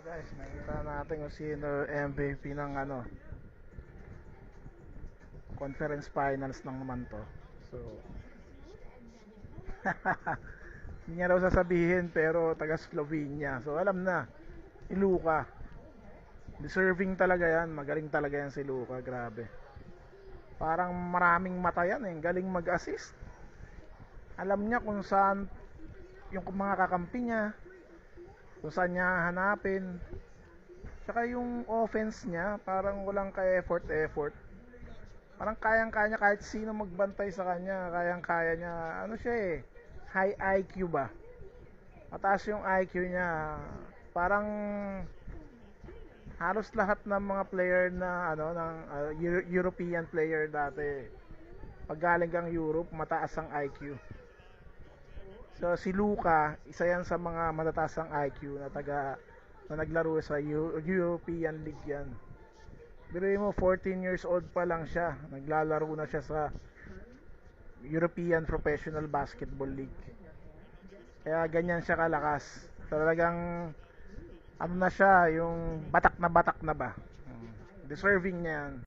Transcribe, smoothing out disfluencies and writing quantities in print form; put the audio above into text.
Guys, nakita natin kung sino MVP ng conference finals lang naman to. So, hindi niya daw sasabihin pero taga Slovenia. So, alam na, si Luka. Deserving talaga yan. Magaling talaga yan si Luka. Grabe. Parang maraming mata yan eh. Galing mag-assist. Alam niya kung saan yung mga kakampi niya, kung saan niya hanapin. Tsaka yung offense niya, parang walang ka-effort. Parang kayang-kaya niya kahit sino magbantay sa kanya. Kayang-kaya niya. Ano siya eh, high IQ ba? Mataas yung IQ niya. Parang halos lahat ng mga player na European player dati, pag galing kang Europe, mataas ang IQ. So si Luka, isa yan sa mga matataas ang IQ na naglaro sa European League yan. Biruin mo, 14 years old pa lang siya, naglalaro na siya sa European Professional Basketball League. Kaya ganyan siya kalakas. Talagang ano na siya, yung batak na ba. Deserving niya yan.